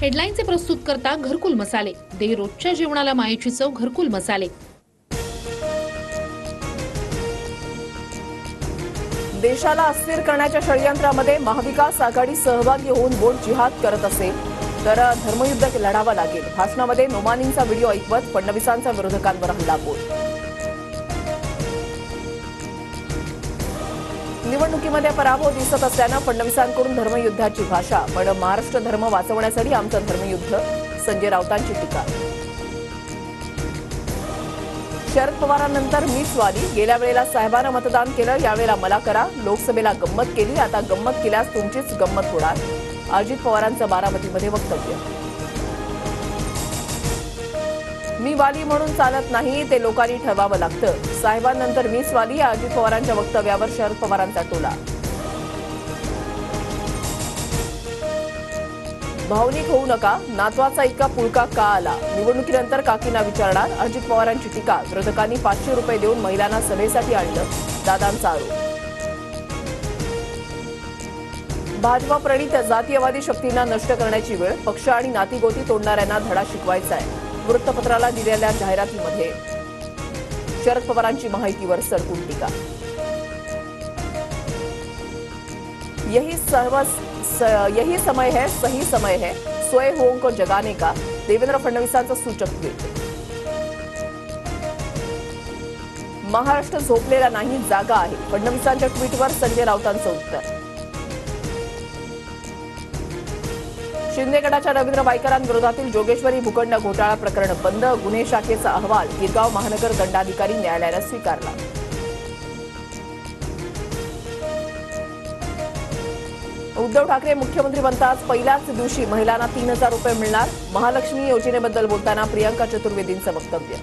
हेडलाईनचे प्रस्तुत करता घरकुल मसाले. दे रोजच्या जेवणाला मायेची चव घरकुल मसाले. देशाला अस्थिर करण्याच्या षडयंत्रामध्ये महाविकास आघाडी सहभागी होऊन वोट जिहाद करत असेल तर धर्मयुद्ध लढावं लागेल. भाषणामध्ये नोमानींचा व्हिडिओ ऐकवत फडणवीसांचा विरोधकांवर हल्लाबोल. निवडणुकीमध्ये पराभव दिसत असल्यानं फडणवीसांकडून धर्मयुद्धाची भाषा. पण महाराष्ट्र धर्म वाचवण्यासाठी आमचं धर्मयुद्ध. संजय राऊतांची टीका. शरद पवारांनंतर मीच वाली. गेल्या वेळेला साहेबांना मतदान केलं, यावेळेला मला करा. लोकसभेला गंमत केली, आता गंमत केल्यास तुमचीच गंमत होणार. अजित पवारांचं बारामतीमध्ये वक्तव्य. मी वाली म्हणून चालत नाही, ते लोकांनी ठरवावं लागतं. साहेबांनंतर मीच वाली या अजित पवारांच्या वक्तव्यावर शरद पवारांचा टोला. भावनिक होऊ नका, नातवाचा इतका पुळका का आला? निवडणुकीनंतर काकींना विचारणार. अजित पवारांची टीका. विरोधकांनी 500 रुपये देऊन महिलांना सभेसाठी आणलं, दादांचा आरोप. भाजपा प्रणित जातीयवादी शक्तींना नष्ट करण्याची वेळ. पक्ष आणि नातीगोती तोडणाऱ्यांना धडा शिकवायचा आहे. वृत्तपत्राला दिलेल्या जाहिरातीमध्ये शरद पवारांची माहितीवर सडकून टीका. यही समय है, सही समय है, सोए हुओं को जगाने का. देवेंद्र फडणवीसांचं सूचक ट्विट. महाराष्ट्र झोपलेला नाही, जागा आहे. फडणवीसांच्या ट्विटवर संजय राऊतांचं उत्तर. शिंदे गटाच्या रवींद्र वायकरांविरोधातील जोगेश्वरी भूखंड घोटाळा प्रकरण बंद. गुन्हे शाखेचा अहवाल गिरगाव महानगर दंडाधिकारी न्यायालयानं स्वीकारला. उद्धव ठाकरे मुख्यमंत्री बनताच पहिल्याच दिवशी महिलांना 3000 रुपये मिळणार. महालक्ष्मी योजनेबद्दल बोलताना प्रियंका चतुर्वेदींचं वक्तव्य.